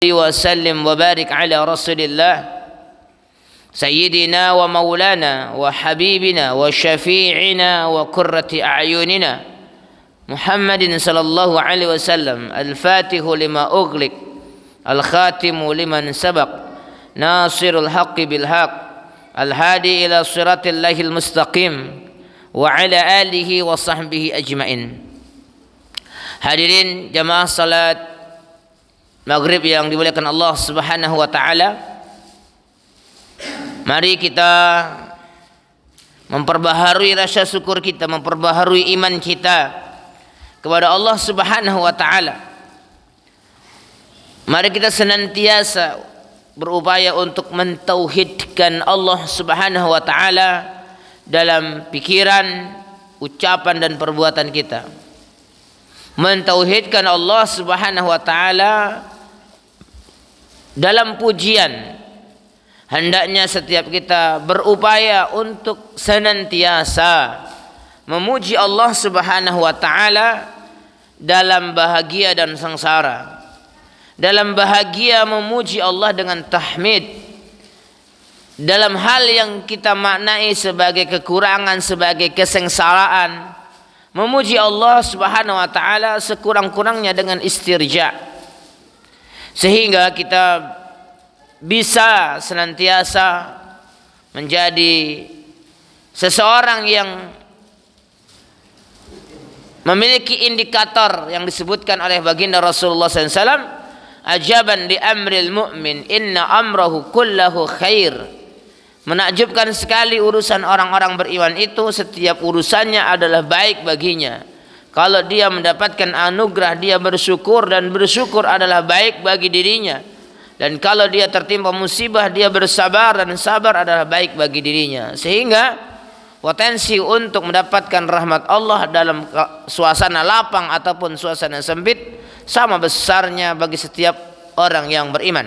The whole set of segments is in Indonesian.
وسلم وبارك على رسول الله سيدنا ومولانا وحبيبنا وشفيعنا وقرة أعيننا محمد صلى الله عليه وسلم الفاتح لما أغلق الخاتم لمن سبق ناصر الحق بالحق الهادي إلى صراط الله المستقيم وعلى آله وصحبه أجمعين. Hadirin jamaah salat Maghrib yang dimuliakan Allah Subhanahu wa taala. Mari kita memperbaharui rasa syukur kita, memperbaharui iman kita kepada Allah Subhanahu wa taala. Mari kita senantiasa berupaya untuk mentauhidkan Allah Subhanahu wa taala dalam pikiran, ucapan dan perbuatan kita. Mentauhidkan Allah Subhanahu wa taala dalam pujian. Hendaknya setiap kita berupaya untuk senantiasa memuji Allah Subhanahu wa taala dalam bahagia dan sengsara. Dalam bahagia memuji Allah dengan tahmid. Dalam hal yang kita maknai sebagai kekurangan, sebagai kesengsaraan, memuji Allah Subhanahu wa taala sekurang-kurangnya dengan istirja. Sehingga kita bisa senantiasa menjadi seseorang yang memiliki indikator yang disebutkan oleh baginda Rasulullah SAW, ajaban li amril mu'min inna amrahu kullahu khair. Menakjubkan sekali urusan orang-orang beriman itu, setiap urusannya adalah baik baginya. Kalau dia mendapatkan anugerah, dia bersyukur, dan bersyukur adalah baik bagi dirinya. Dan kalau dia tertimpa musibah, dia bersabar, dan sabar adalah baik bagi dirinya. Sehingga potensi untuk mendapatkan rahmat Allah dalam suasana lapang ataupun suasana sempit sama besarnya bagi setiap orang yang beriman.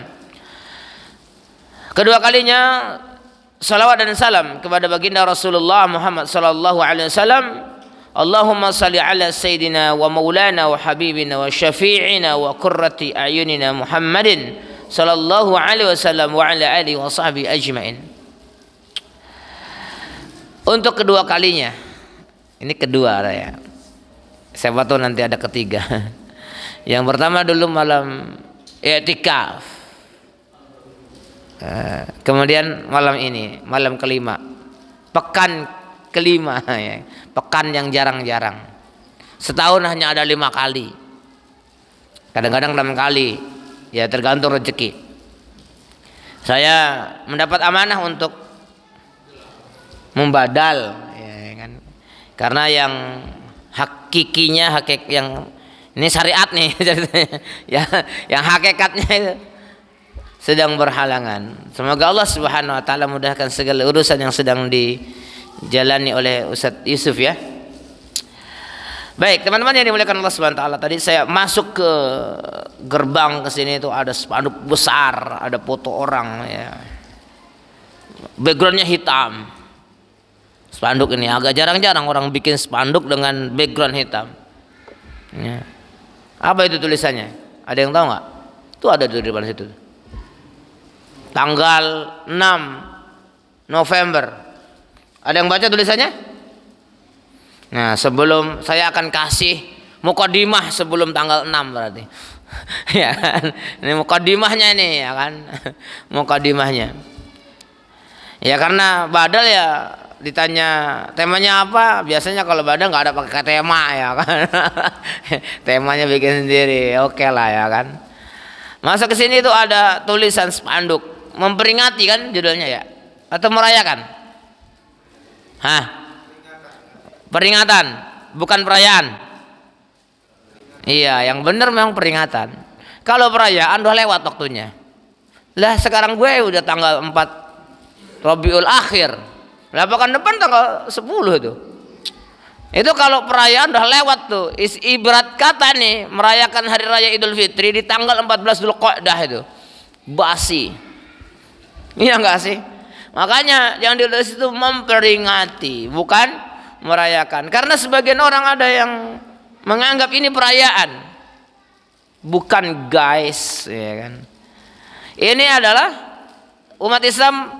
Kedua kalinya salawat dan salam kepada baginda Rasulullah Muhammad sallallahu alaihi wasallam. Allahumma salli ala sayyidina wa maulana wa habibina wa syafi'ina wa qurrati a'yunina Muhammadin sallallahu alaihi wasallam wa ala alihi wa sahbihi ajma'in. Untuk kedua kalinya, ini kedua ya. Siapa tahu nanti ada ketiga. Yang pertama dulu malam i'tikaf. Kemudian malam ini, malam kelima, pekan kelima ya. Pekan yang jarang-jarang. Setahun hanya ada 5 kali. Kadang-kadang 6 kali. Ya tergantung rezeki. Saya mendapat amanah untuk membadal ya kan. Karena yang hakikinya yang ini syariat nih ya, yang hakikatnya itu sedang berhalangan. Semoga Allah Subhanahu wa taala mudahkan segala urusan yang sedang dijalani oleh Ustadz Yusuf ya. Baik, teman-teman yang dimuliakan Allah Subhanahu wa taala, tadi saya masuk ke gerbang ke sini itu ada spanduk besar, ada foto orang ya. Backgroundnya hitam. Spanduk ini agak jarang-jarang orang bikin spanduk dengan background hitam. Ya. Apa itu tulisannya? Ada yang tahu nggak? Itu ada di depan situ. Tanggal 6 November. Ada yang baca tulisannya? Nah, sebelum saya akan kasih mukadimah sebelum tanggal 6 berarti. Ya kan? Ini mukadimahnya nih ya kan. Mukadimahnya. Ya karena badal ya ditanya temanya apa, biasanya kalau badal nggak ada pakai tema ya kan. Temanya bikin sendiri. Oke lah ya kan. Masuk ke sini itu ada tulisan spanduk memperingati kan judulnya ya, atau merayakan? Hah? Peringatan, bukan perayaan. Iya, yang benar memang peringatan. Kalau perayaan udah lewat waktunya. Lah sekarang gue udah tanggal 4 Rabiul Akhir. Lah pekan depan tanggal 10 itu. Itu kalau perayaan udah lewat tuh. Ibarat kata nih merayakan hari raya Idul Fitri di tanggal 14 Dzulqa'dah itu. Basi. Iya enggak sih? Makanya yang ditulis itu memperingati, bukan merayakan. Karena sebagian orang ada yang menganggap ini perayaan. Bukan guys, ya kan? Ini adalah umat Islam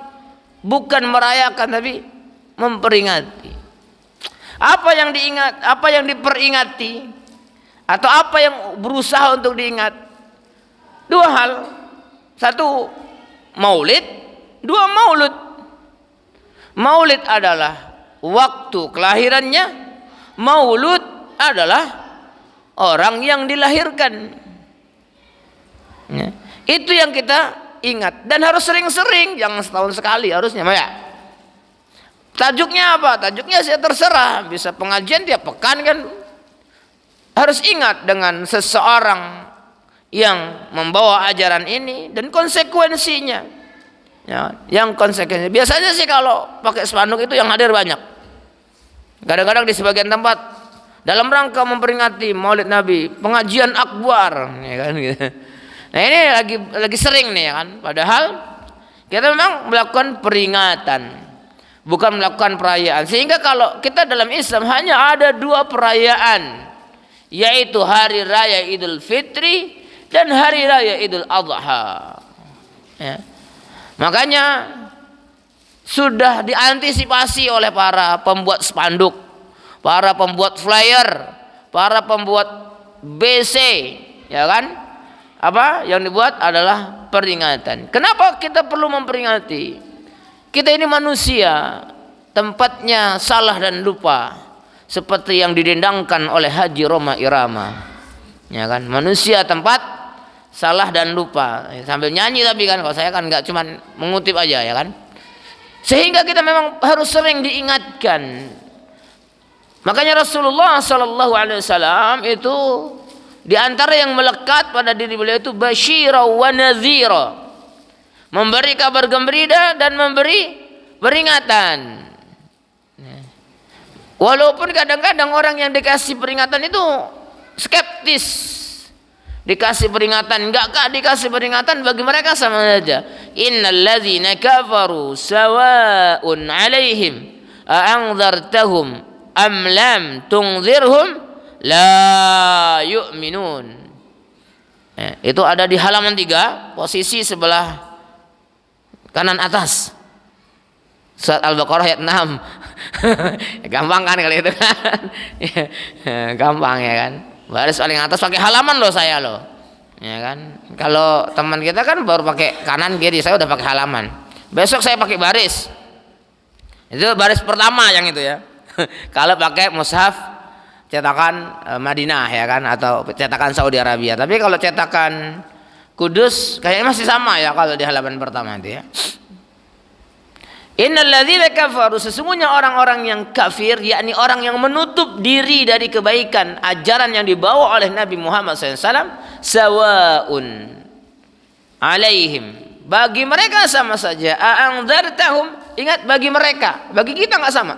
bukan merayakan tapi memperingati. Apa yang diingat, apa yang diperingati, atau apa yang berusaha untuk diingat? Dua hal. Satu, maulid. Dua, maulud. Maulid adalah waktu kelahirannya. Maulud adalah orang yang dilahirkan. Ya. Itu yang kita ingat. Dan harus sering-sering, jangan setahun sekali harusnya. Ya. Tajuknya apa? Tajuknya saya terserah. Bisa pengajian tiap pekan kan. Harus ingat dengan seseorang yang membawa ajaran ini dan konsekuensinya. Ya, yang konsekuensinya. Biasanya sih kalau pakai spanduk itu yang hadir banyak. Kadang-kadang di sebagian tempat dalam rangka memperingati Maulid Nabi, pengajian akbar, ya kan gitu. Nah, ini lagi sering nih ya kan. Padahal kita memang melakukan peringatan, bukan melakukan perayaan. Sehingga kalau kita dalam Islam hanya ada dua perayaan, yaitu hari raya Idul Fitri dan hari raya Idul Adha. Ya. Makanya sudah diantisipasi oleh para pembuat spanduk, para pembuat flyer, para pembuat BC, ya kan? Apa yang dibuat adalah peringatan. Kenapa kita perlu memperingati? Kita ini manusia, tempatnya salah dan lupa, seperti yang didendangkan oleh Haji Roma Irama. Ya kan? Manusia tempat salah dan lupa. Sambil nyanyi tapi kan, kalau saya kan enggak cuman mengutip aja ya kan. Sehingga kita memang harus sering diingatkan. Makanya Rasulullah sallallahu alaihi wasallam itu di antara yang melekat pada diri beliau itu basyira wa nadhira. Memberi kabar gembira dan memberi peringatan. Walaupun kadang-kadang orang yang dikasih peringatan itu skeptis. Dikasih peringatan, enggak dikasih peringatan, bagi mereka sama saja. Innal ladzina kafaru sawa'un 'alaihim a'anzartahum am lam tunzirhum la yu'minun. Itu ada di halaman 3, posisi sebelah kanan atas. Surat Al-Baqarah ayat 6. Gampang kan kalau itu kan. Gampang ya kan. Baris paling atas pakai halaman loh saya loh. Ya kan. Kalau teman kita kan baru pakai kanan kiri, saya udah pakai halaman. Besok saya pakai baris. Itu baris pertama yang itu ya. Kalau pakai mushaf cetakan Madinah ya kan, atau cetakan Saudi Arabia. Tapi kalau cetakan Kudus kayaknya masih sama ya kalau di halaman pertama itu ya. Innal ladzina kafaru, sesungguhnya orang-orang yang kafir, yakni orang yang menutup diri dari kebaikan ajaran yang dibawa oleh Nabi Muhammad SAW, sawaun alaihim, bagi mereka sama saja. A'anzartahum, ingat bagi mereka, bagi kita nggak sama.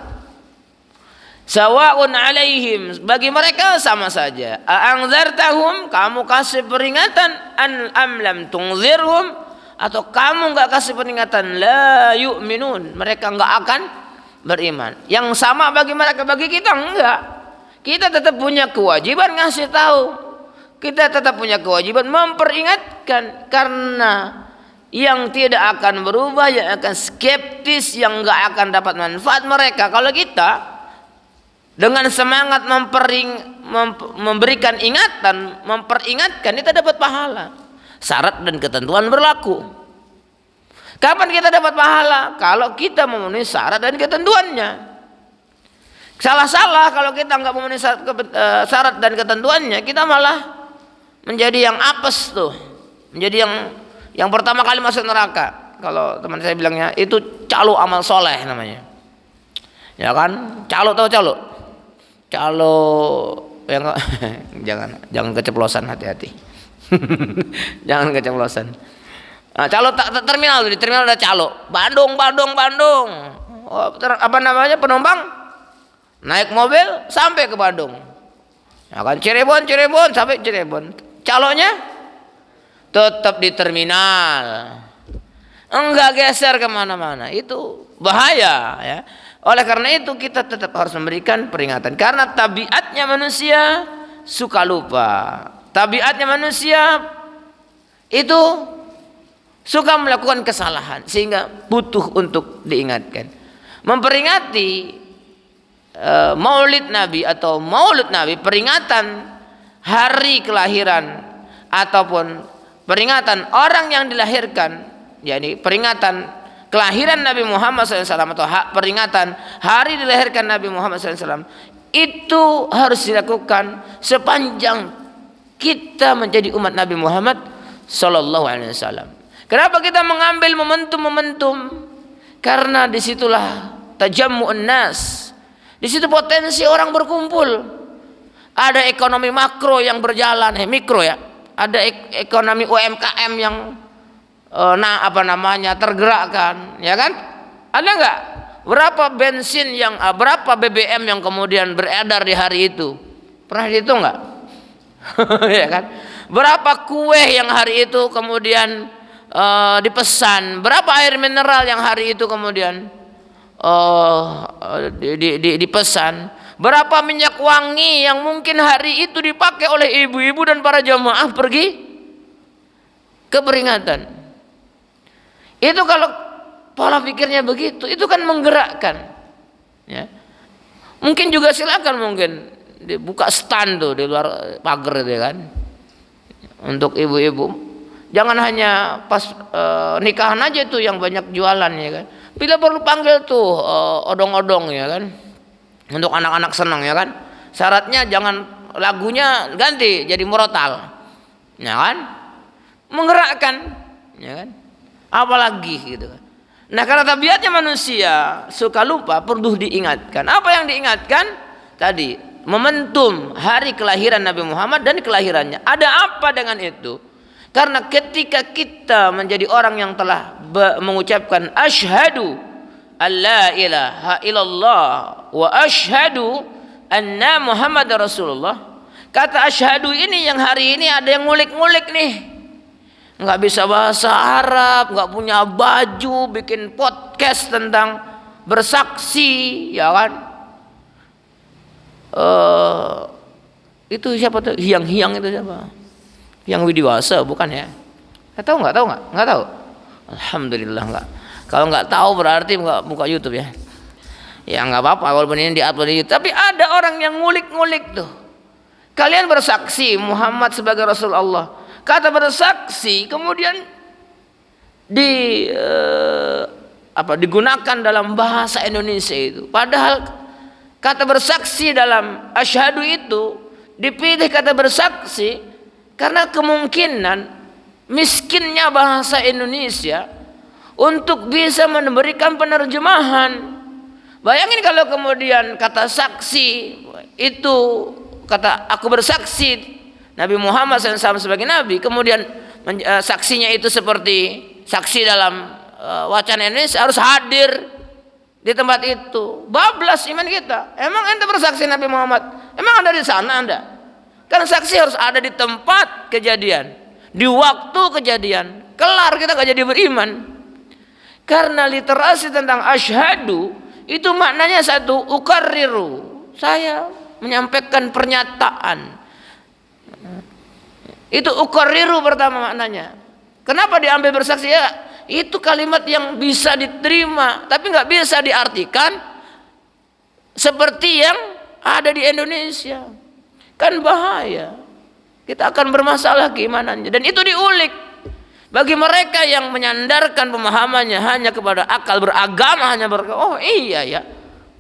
Sawaun alaihim, bagi mereka sama saja. A'anzartahum, kamu kasih peringatan, an am lam tunzirhum, atau kamu enggak kasih peringatan, la yu'minun, mereka enggak akan beriman. Yang sama bagi mereka, bagi kita enggak. Kita tetap punya kewajiban ngasih tahu. Kita tetap punya kewajiban memperingatkan, karena yang tidak akan berubah, yang akan skeptis, yang enggak akan dapat manfaat mereka. Kalau kita dengan semangat memberikan ingatan, memperingatkan, kita dapat pahala. Syarat dan ketentuan berlaku. Kapan kita dapat pahala? Kalau kita memenuhi syarat dan ketentuannya. Salah-salah kalau kita nggak memenuhi syarat dan ketentuannya, kita malah menjadi yang apes tuh, menjadi yang pertama kali masuk neraka. Kalau teman saya bilangnya itu calo amal soleh namanya. Ya kan? Calo, tahu calo? Calo yang jangan keceplosan, hati-hati. Jangan keceplosan. Nah, calo terminal, di terminal ada calo. Bandung. Oh, apa namanya, penumpang naik mobil sampai ke Bandung. Ya kan, Cirebon sampai Cirebon. Calonya tetap di terminal. Enggak geser kemana-mana. Itu bahaya ya. Oleh karena itu kita tetap harus memberikan peringatan, karena tabiatnya manusia suka lupa. Tabiatnya manusia itu suka melakukan kesalahan sehingga butuh untuk diingatkan. Memperingati Maulid Nabi atau Maulud Nabi, peringatan hari kelahiran ataupun peringatan orang yang dilahirkan, yakni peringatan kelahiran Nabi Muhammad SAW atau peringatan hari dilahirkan Nabi Muhammad SAW, itu harus dilakukan sepanjang kita menjadi umat Nabi Muhammad SAW. Kenapa kita mengambil momentum-momentum? Karena disitulah tajammu'un nas, di situ potensi orang berkumpul. Ada ekonomi makro yang berjalan, mikro ya. Ada ekonomi UMKM yang tergerakkan, ya kan? Ada nggak? Berapa bensin yang berapa BBM yang kemudian beredar di hari itu? Pernah dihitung nggak? Ya kan? Berapa kue yang hari itu kemudian dipesan? Berapa air mineral yang hari itu kemudian dipesan? Berapa minyak wangi yang mungkin hari itu dipakai oleh ibu-ibu dan para jamaah pergi ke peringatan? Itu kalau pola pikirnya begitu, itu kan menggerakkan. Ya. Mungkin juga silakan mungkin dibuka stand tuh di luar pagar itu kan, untuk ibu-ibu. Jangan hanya pas nikahan aja tuh yang banyak jualan, ya kan. Bila perlu panggil tuh odong-odong, ya kan, untuk anak-anak senang, ya kan. Syaratnya jangan lagunya ganti jadi murotal, ya kan, menggerakkan, ya kan. Apalagi gitu kan. Nah, karena tabiatnya manusia suka lupa, perlu diingatkan. Apa yang diingatkan tadi? Momentum hari kelahiran Nabi Muhammad dan kelahirannya. Ada apa dengan itu? Karena ketika kita menjadi orang yang telah mengucapkan asyhadu alla ilaha illallah wa asyhadu anna Muhammad Rasulullah. Kata asyhadu ini yang hari ini ada yang ngulik-ngulik nih. Nggak bisa bahasa Arab, nggak punya baju, bikin podcast tentang bersaksi, ya kan? Itu siapa tuh? Hiang-hiang itu siapa? Yang Widiwasa bukan ya? Tahu nggak? Nggak tahu. Alhamdulillah nggak. Kalau nggak tahu berarti nggak buka YouTube ya. Ya nggak apa-apa walaupun ini diupload di YouTube. Tapi ada orang yang ngulik-ngulik tuh. Kalian bersaksi Muhammad sebagai Rasul Allah. Kata bersaksi kemudian digunakan dalam bahasa Indonesia itu. Padahal kata bersaksi dalam asyhadu itu dipilih kata bersaksi karena kemungkinan miskinnya bahasa Indonesia untuk bisa memberikan penerjemahan. Bayangin kalau kemudian kata saksi itu, kata aku bersaksi Nabi Muhammad SAW sebagai Nabi, kemudian saksinya itu seperti saksi dalam wacana Indonesia, harus hadir di tempat itu. Bablas iman kita. Emang ente bersaksi Nabi Muhammad? Emang ada di sana anda? Karena saksi harus ada di tempat kejadian, di waktu kejadian. Kelar kita gak jadi beriman. Karena literasi tentang asyhadu itu maknanya satu, ukarriru, saya menyampaikan pernyataan. Itu ukarriru pertama maknanya. Kenapa diambil bersaksi? Ya, itu kalimat yang bisa diterima, tapi nggak bisa diartikan seperti yang ada di Indonesia. Kan bahaya. Kita akan bermasalah keimanannya. Dan itu diulik. Bagi mereka yang menyandarkan pemahamannya hanya kepada akal beragama, hanya oh iya ya,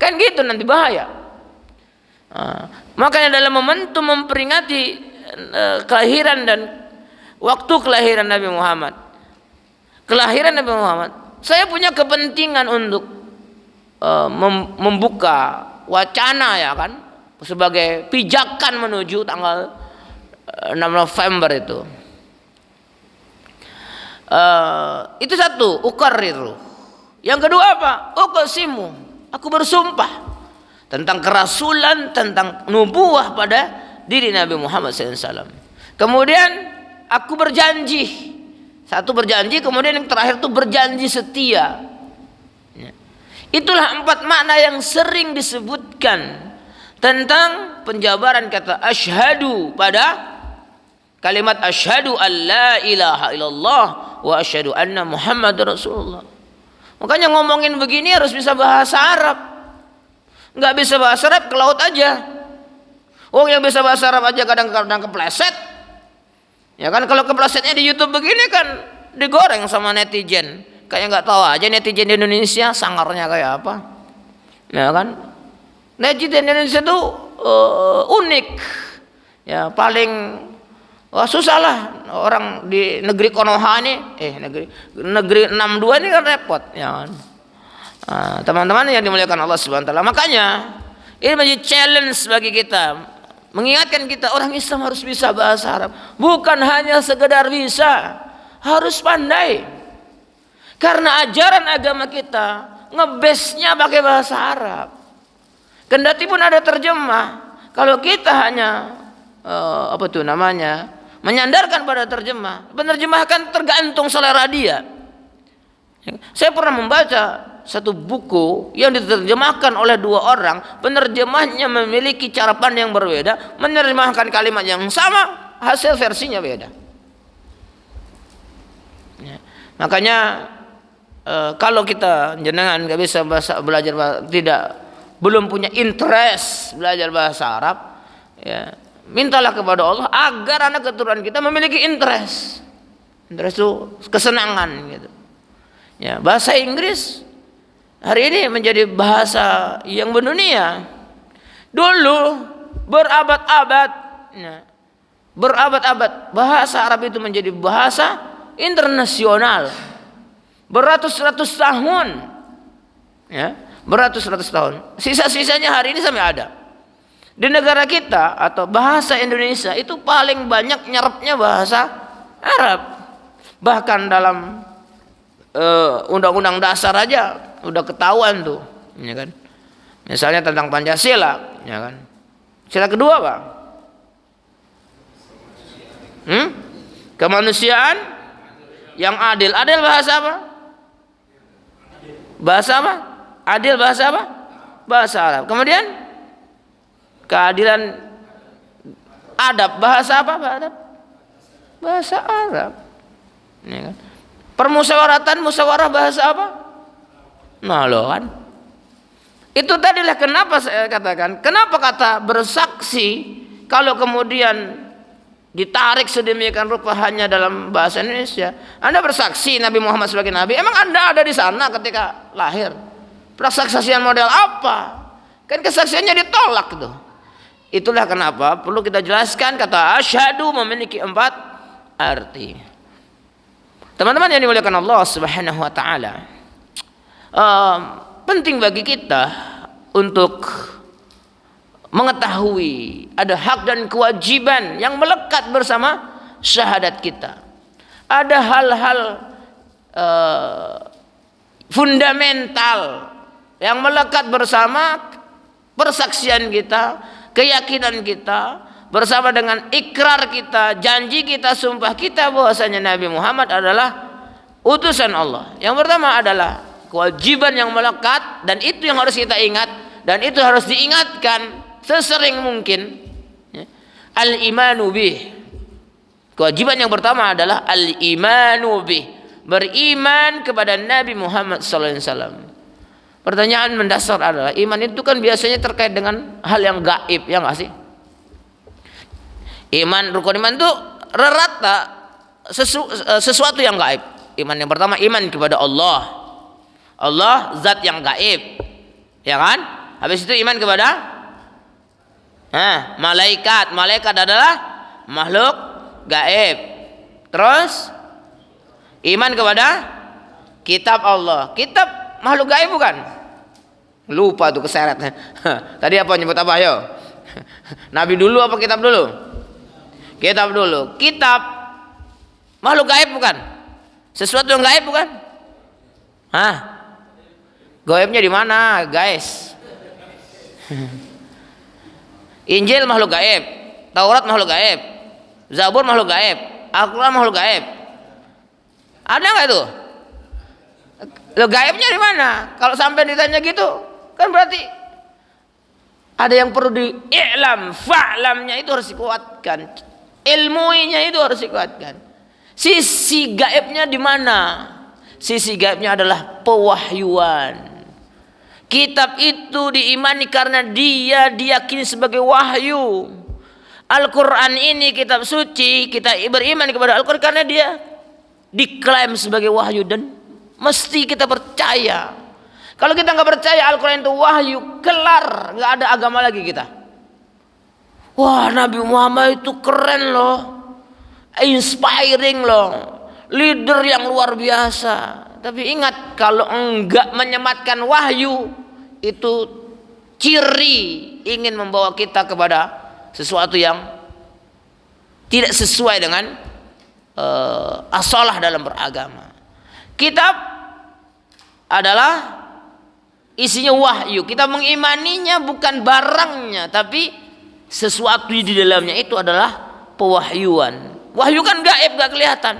kan gitu nanti bahaya. Makanya dalam momentum memperingati kelahiran dan waktu kelahiran Nabi Muhammad, saya punya kepentingan untuk membuka wacana, ya kan, sebagai pijakan menuju tanggal 6 November itu. Itu satu, ukarriru. Yang kedua apa? Uqsimu, aku bersumpah tentang kerasulan, tentang nubuwah pada diri Nabi Muhammad SAW. Kemudian aku berjanji. Satu berjanji, kemudian yang terakhir itu berjanji setia. Itulah 4 makna yang sering disebutkan tentang penjabaran kata asyhadu pada kalimat asyhadu alla ilaha illallah wa asyhadu anna Muhammadar Rasulullah. Makanya ngomongin begini harus bisa bahasa Arab. Nggak bisa bahasa Arab ke laut aja. Oh, yang bisa bahasa Arab aja kadang-kadang kepleset. Ya kan, kalau keplesetnya di YouTube begini kan digoreng sama netizen. Kayak nggak tahu aja netizen di Indonesia sangarnya kayak apa. Ya kan? Netizen Indonesia tuh unik. Ya, paling susah lah orang di negeri Konoha nih, negeri 62 ini kan repot, ya kan. Teman-teman yang dimuliakan Allah Subhanahu wa taala. Makanya ini menjadi challenge bagi kita, mengingatkan kita orang Islam harus bisa bahasa Arab. Bukan hanya sekedar bisa, harus pandai. Karena ajaran agama kita ngebesnya pakai bahasa Arab. Kendati pun ada terjemah, kalau kita hanya menyandarkan pada terjemah, penerjemah kan tergantung selera dia. Saya pernah membaca satu buku yang diterjemahkan oleh dua orang, penerjemahnya memiliki cara pandang yang berbeda, menerjemahkan kalimat yang sama, hasil versinya beda. Ya. Makanya kalau kita jenengan nggak bisa belum punya interest belajar bahasa Arab, ya, mintalah kepada Allah agar anak keturunan kita memiliki interest itu kesenangan gitu. Ya, bahasa Inggris hari ini menjadi bahasa yang mendunia. Dulu berabad-abad bahasa Arab itu menjadi bahasa internasional. Beratus-ratus tahun, ya, beratus-ratus tahun. Sisa-sisanya hari ini sampai ada. Di negara kita atau bahasa Indonesia itu paling banyak nyerapnya bahasa Arab. Bahkan dalam undang-undang dasar aja udah ketahuan tuh, ya kan. Misalnya tentang Pancasila, ya kan. Sila kedua apa? Kemanusiaan yang adil. Adil bahasa apa? Bahasa apa? Adil bahasa apa? Bahasa Arab. Kemudian keadilan adab bahasa apa? Bahasa Arab. Ya kan? Permusyawaratan musyawarah bahasa apa? Nah, loh kan. Itu tadilah kenapa saya katakan, kenapa kata bersaksi kalau kemudian ditarik sedemikian rupa hanya dalam bahasa Indonesia. Anda bersaksi Nabi Muhammad sebagai Nabi, emang Anda ada di sana ketika lahir? Persaksian model apa? Kan kesaksiannya ditolak tuh. Itulah kenapa perlu kita jelaskan kata asyhadu memiliki 4 arti. Teman-teman yang dimuliakan Allah Subhanahu wa taala, penting bagi kita untuk mengetahui ada hak dan kewajiban yang melekat bersama syahadat kita. Ada hal-hal fundamental yang melekat bersama persaksian kita, keyakinan kita, bersama dengan ikrar kita, janji kita, sumpah kita bahwasanya Nabi Muhammad adalah utusan Allah. Yang pertama adalah kewajiban yang melekat, dan itu yang harus kita ingat, dan itu harus diingatkan sesering mungkin, ya. Al-imanu bih. Kewajiban yang pertama adalah al-imanu bih, beriman kepada Nabi Muhammad SAW. Pertanyaan mendasar adalah, iman itu kan biasanya terkait dengan hal yang gaib, ya nggak sih? Rukun iman itu rata sesuatu yang gaib. Iman yang pertama iman kepada Allah zat yang gaib, ya kan? Habis itu iman kepada malaikat adalah makhluk gaib. Terus iman kepada kitab Allah. Kitab makhluk gaib bukan? Lupa tuh keseret. Tadi apa nyebut apa? Ayo. Nabi dulu apa kitab dulu? Kitab dulu. Kitab makhluk gaib bukan? Sesuatu yang gaib bukan? Gaibnya di mana, guys? Injil makhluk gaib, Taurat makhluk gaib, Zabur makhluk gaib, Al-Quran makhluk gaib. Ada nggak itu? Lo gaibnya di mana? Kalau sampai ditanya gitu, kan berarti ada yang perlu fa'lamnya itu harus dikuatkan, ilmuinya itu harus dikuatkan. Sisi gaibnya di mana? Sisi gaibnya adalah pewahyuan. Kitab itu diimani karena dia diyakini sebagai wahyu. Al-Quran ini kitab suci, kita beriman kepada Al-Quran karena dia diklaim sebagai wahyu dan mesti kita percaya. Kalau kita nggak percaya Al-Quran itu wahyu, kelar, nggak ada agama lagi kita. Wah, Nabi Muhammad itu keren loh, inspiring loh, leader yang luar biasa. Tapi ingat, kalau enggak menyematkan wahyu, itu ciri ingin membawa kita kepada sesuatu yang tidak sesuai dengan asalah dalam beragama. Kitab adalah isinya wahyu. Kita mengimaninya bukan barangnya, tapi sesuatu di dalamnya itu adalah pewahyuan. Wahyu kan gaib, gak kelihatan,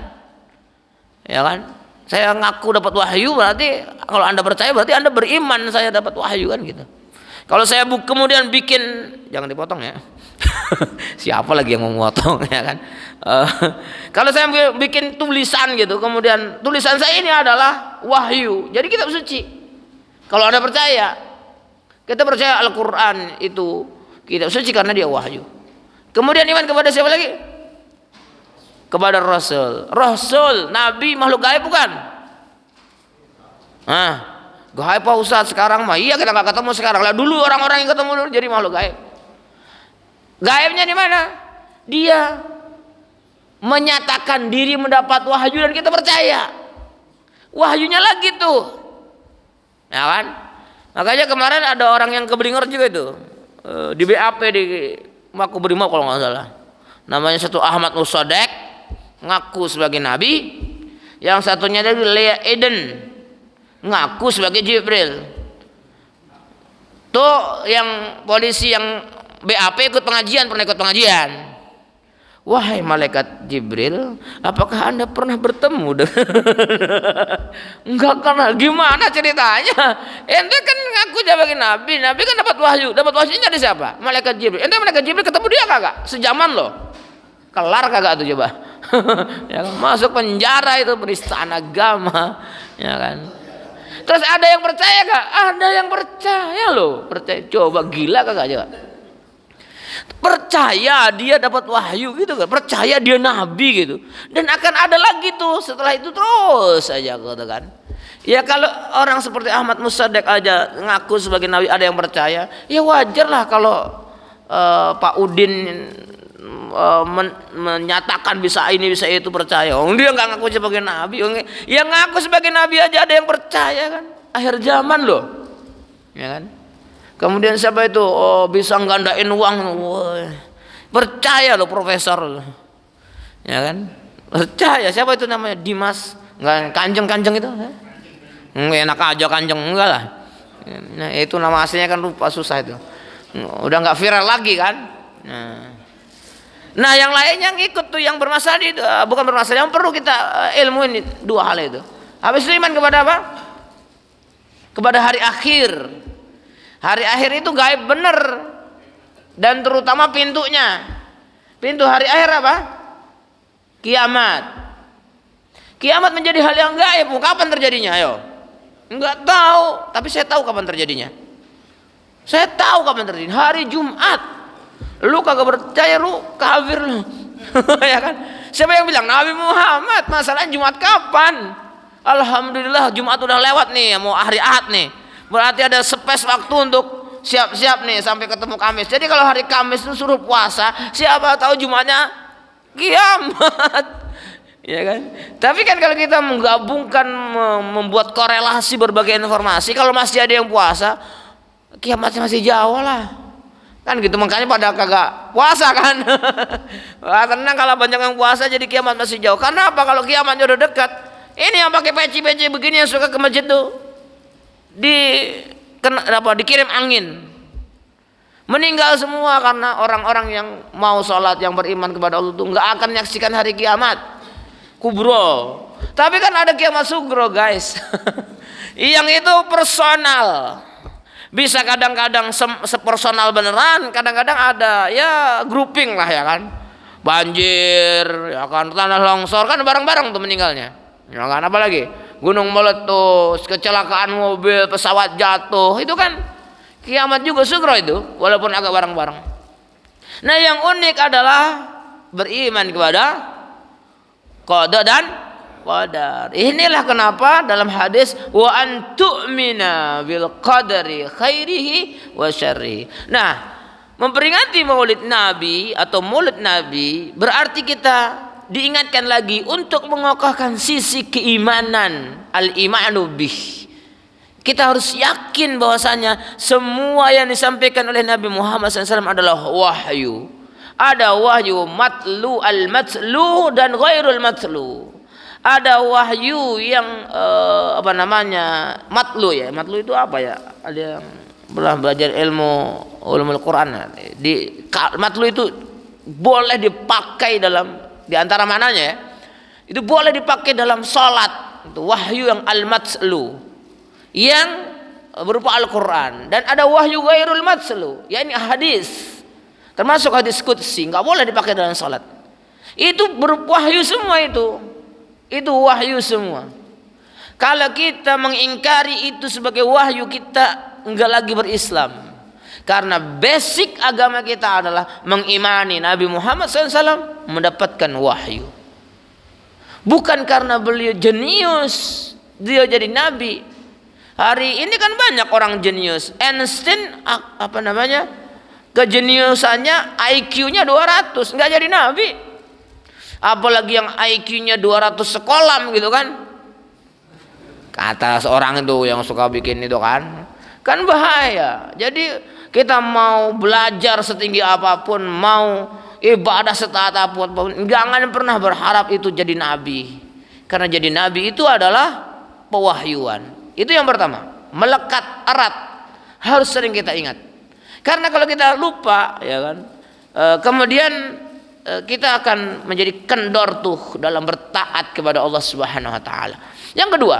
ya kan? Saya ngaku dapat wahyu, berarti kalau Anda percaya berarti Anda beriman saya dapat wahyu, kan gitu. Kalau saya kemudian bikin, jangan dipotong ya. Siapa lagi yang mau motong, ya kan? Kalau saya bikin tulisan gitu, kemudian tulisan saya ini adalah wahyu, jadi kitab suci. Kalau Anda percaya, kita percaya Al-Quran itu kitab suci karena dia wahyu. Kemudian iman kepada siapa lagi? Kepada Rasul. Rasul, Nabi, makhluk gaib bukan? Gaib Pak Ustaz sekarang mah. Iya, kita nggak ketemu sekarang. Lah dulu orang-orang yang ketemu dulu jadi makhluk gaib. Gaibnya di mana? Dia menyatakan diri mendapat wahyu dan kita percaya. Wahyunya lagi tuh, ya kan? Makanya kemarin ada orang yang keblinger juga itu di BAP di Makobrimob kalau nggak salah. Namanya satu Ahmad Nusodek, ngaku sebagai nabi, yang satunya dari Leah Eden, ngaku sebagai Jibril. Tuh yang polisi yang BAP ikut pengajian, pernah ikut pengajian. Wahai malaikat Jibril, apakah Anda pernah bertemu dengan enggak, karena gimana ceritanya? Ente kan ngaku sebagai nabi, nabi kan dapat wahyu. Dapat wahyunya dari siapa? Malaikat Jibril. Ente malaikat Jibril ketemu dia kagak? Sejaman loh. Kelar kagak tuh coba? Ya kan? Masuk penjara itu penistaan agama, ya kan? Terus ada yang percaya gak? Ada yang percaya loh, percaya. Coba gila kagak aja? Percaya dia dapat wahyu gitu kan, percaya dia nabi gitu, dan akan ada lagi tuh setelah itu terus aja gitu kan. Ya kalau orang seperti Ahmad Musaddiq aja ngaku sebagai nabi, ada yang percaya, ya wajar lah kalau Pak Udin menyatakan bisa ini bisa itu, percaya. Dia nggak ngaku sebagai nabi, yang ngaku sebagai nabi aja ada yang percaya kan. Akhir zaman loh, ya kan. Kemudian siapa itu? Oh, bisa nggandain uang. Woy. Percaya loh profesor. Ya kan? Percaya. Siapa itu namanya? Dimas. Enggak, Kanjeng itu. Enggak enak aja Kanjeng, enggak lah. Nah, itu nama aslinya kan lupa, susah itu. Udah enggak viral lagi kan? Nah, yang lainnya yang ikut tuh yang bermasalah itu, bukan bermasalah, yang perlu kita ilmuin dua hal itu. Habis itu iman kepada apa? Kepada hari akhir. Hari akhir itu gaib bener, dan terutama pintunya. Pintu hari akhir apa? Kiamat. Kiamat menjadi hal yang gaib. Kapan terjadinya? Ayo. Enggak tahu, tapi saya tahu kapan terjadinya. Saya tahu kapan terjadinya. Hari Jumat. Lu kagak percaya, lu kafir lu. Ya kan? Siapa yang bilang? Nabi Muhammad. Masalahnya Jumat kapan? Alhamdulillah Jumat udah lewat nih, mau hari Ahad nih. Berarti ada space waktu untuk siap-siap nih sampai ketemu Kamis. Jadi kalau hari Kamis itu suruh puasa, siapa tahu Jumatnya kiamat. Ya kan? Tapi kan kalau kita menggabungkan, membuat korelasi berbagai informasi, kalau masih ada yang puasa, kiamatnya masih jauh lah. Kan gitu, makanya pada kagak puasa kan. Wah, tenang kalau banyak yang puasa jadi kiamat masih jauh. Karena apa? Kalau kiamatnya udah dekat. Ini yang pakai peci-peci begini yang suka ke masjid tuh, dikirim angin, meninggal semua karena orang-orang yang mau sholat, yang beriman kepada Allah itu nggak akan menyaksikan hari kiamat kubro. Tapi kan ada kiamat sugro guys. Yang itu personal, bisa kadang-kadang sepersonal beneran, kadang-kadang ada ya grouping lah ya kan. banjir, ya kan, tanah longsor, kan bareng-bareng tuh meninggalnya. Ya kan, apalagi gunung meletus, kecelakaan mobil, pesawat jatuh, itu kan kiamat juga sugro itu, walaupun agak bareng-bareng. Nah, yang unik adalah beriman kepada qada dan qadar. Inilah kenapa dalam hadis wa antu'mina bil qadari khairihi wa syarrihi. Nah, memperingati Maulid Nabi atau Maulid Nabi berarti kita diingatkan lagi untuk mengokohkan sisi keimanan, al-imanu bih. Kita harus yakin bahwasanya semua yang disampaikan oleh Nabi Muhammad SAW adalah wahyu. Ada wahyu matlu, al-matlu dan ghairul matlu. Ada wahyu yang matlu ya. Matlu itu apa ya? Ada yang belajar ilmu ulumul Quran. Matlu itu boleh dipakai dalam, di antara mananya ya, itu boleh dipakai dalam salat. Itu wahyu yang al-matlu, yang berupa Al-Quran. Dan ada wahyu ghairul matlu, yakni hadis, termasuk hadis qudsi, nggak boleh dipakai dalam salat. Itu berupa wahyu semua, itu wahyu semua. Kalau kita mengingkari itu sebagai wahyu, kita enggak lagi berislam. Karena basic agama kita adalah mengimani Nabi Muhammad SAW mendapatkan wahyu. Bukan karena beliau jenius dia jadi nabi. Hari ini kan banyak orang jenius. Einstein kejeniusannya IQ-nya 200, enggak jadi nabi. Apalagi yang IQ-nya 200 sekolah gitu kan. Kata seorang itu yang suka bikin itu kan bahaya. Jadi kita mau belajar setinggi apapun, mau ibadah setaat apapun, jangan pernah berharap itu jadi nabi. Karena jadi nabi itu adalah pewahyuan. Itu yang pertama, melekat erat, harus sering kita ingat. Karena kalau kita lupa, ya kan, kemudian kita akan menjadi kendor tuh dalam bertaat kepada Allah Subhanahu Wa Taala. Yang kedua,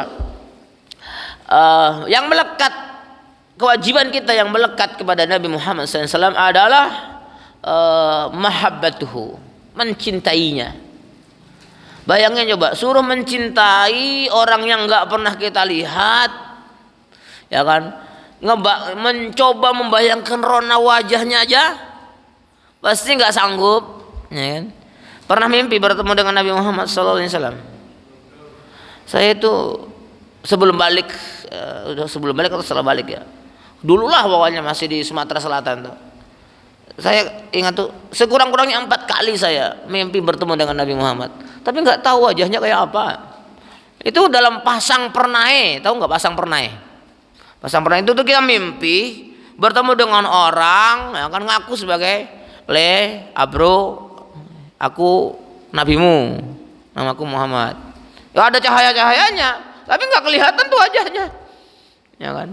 yang melekat, kewajiban kita yang melekat kepada Nabi Muhammad SAW adalah mahabbatuhu, mencintainya. Bayangin coba, suruh mencintai orang yang nggak pernah kita lihat, ya kan? Mencoba membayangkan rona wajahnya aja, pasti nggak sanggup, ya kan? Pernah mimpi bertemu dengan Nabi Muhammad SAW. Saya itu sebelum balik atau setelah balik ya. Dululah pokoknya masih di Sumatera Selatan tuh. Saya ingat tuh sekurang-kurangnya 4 kali saya mimpi bertemu dengan Nabi Muhammad. Tapi nggak tahu wajahnya kayak apa. Itu dalam pasang pernai, tahu nggak pasang pernai? Pasang pernai itu tuh kita mimpi bertemu dengan orang yang akan ngaku sebagai abro, aku nabimu, namaku Muhammad. Ya ada cahaya-cahayanya, tapi nggak kelihatan tuh wajahnya, ya kan?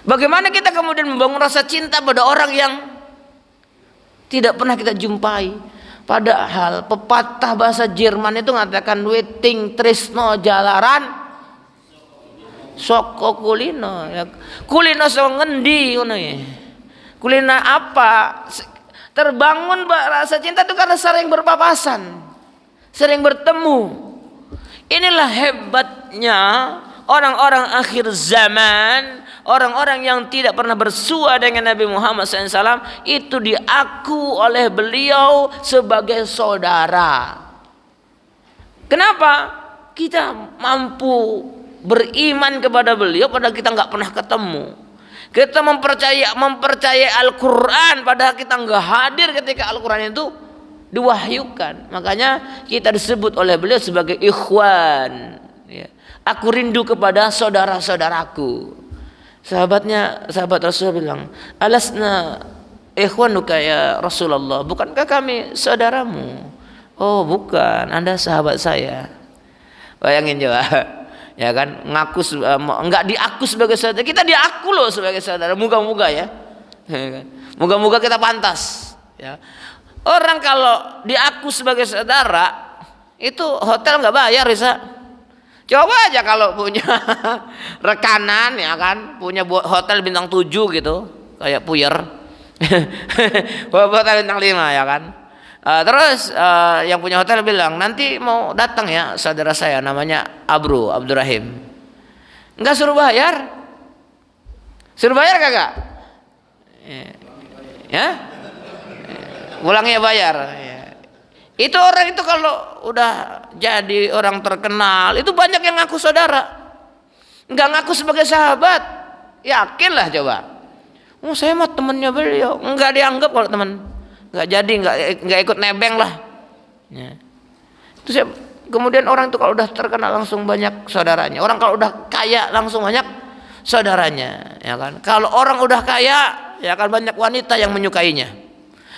Bagaimana kita kemudian membangun rasa cinta pada orang yang tidak pernah kita jumpai? Padahal pepatah bahasa Jerman itu mengatakan waiting trisno jalaran soko kulino, ya. Kulino so ngendi ngono ya. Kulino apa? Terbangun rasa cinta itu karena sering berpapasan, sering bertemu. Inilah hebatnya orang-orang akhir zaman, orang-orang yang tidak pernah bersua dengan Nabi Muhammad SAW, itu diaku oleh beliau sebagai saudara. Kenapa? Kita mampu beriman kepada beliau padahal kita nggak pernah ketemu. Kita mempercayai Al-Quran padahal kita nggak hadir ketika Al-Quran itu diwahyukan. Makanya kita disebut oleh beliau sebagai ikhwan, ya. Aku rindu kepada saudara-saudaraku. Sahabat Rasulullah bilang, alasna ikhwanuka ya Rasulullah, bukankah kami saudaramu? Oh bukan, Anda sahabat saya. Bayangin coba, ya kan, enggak diaku sebagai saudara, kita diaku loh sebagai saudara. Moga-moga ya, moga-moga kita pantas, ya. Orang kalau diaku sebagai saudara itu hotel nggak bayar, Risa. Coba aja kalau punya rekanan, ya kan, punya hotel bintang 7 gitu, kayak Puyer, hotel bintang 5, ya kan. Terus yang punya hotel bilang, nanti mau datang ya saudara saya namanya Abdurrahim. Enggak suruh bayar. Suruh bayar kagak? Ya? Pulangnya bayar. Ya. Itu orang itu kalau udah jadi orang terkenal, itu banyak yang ngaku saudara. Enggak ngaku sebagai sahabat. Yakinlah coba. Oh, saya mah temannya beliau. Enggak dianggap kalau teman. Enggak jadi, enggak ikut nebeng lah. Ya. Terus kemudian orang itu kalau udah terkenal langsung banyak saudaranya. Orang kalau udah kaya langsung banyak saudaranya, ya kan? Kalau orang udah kaya, ya kan banyak wanita yang menyukainya.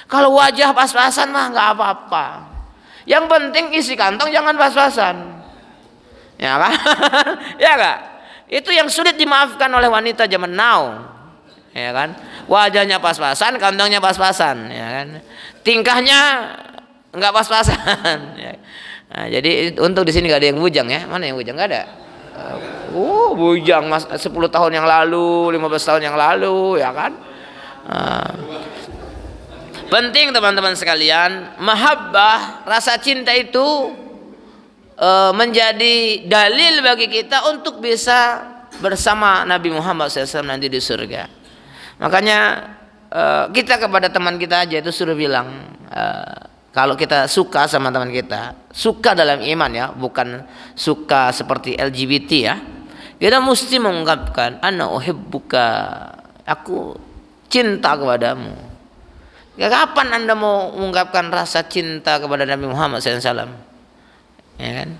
Kalau wajah pas-pasan mah nggak apa-apa. Yang penting isi kantong jangan pas-pasan, ya kan? Ya nggak? Itu yang sulit dimaafkan oleh wanita zaman now, ya kan? Wajahnya pas-pasan, kantongnya pas-pasan, ya kan? Tingkahnya nggak pas-pasan. Ya. Nah, jadi untuk di sini nggak ada yang bujang ya? Mana yang bujang? Nggak ada. Bujang 10 tahun yang lalu, 15 tahun yang lalu, ya kan? Penting teman-teman sekalian, mahabbah, rasa cinta itu menjadi dalil bagi kita untuk bisa bersama Nabi Muhammad SAW nanti di surga. Makanya kita kepada teman kita aja itu suruh bilang, kalau kita suka sama teman kita, suka dalam iman ya, bukan suka seperti LGBT ya. Kita mesti mengungkapkan, ana uhibbuka, aku cinta kepadamu. Ya, kapan Anda mau mengungkapkan rasa cinta kepada Nabi Muhammad SAW? Ya kan?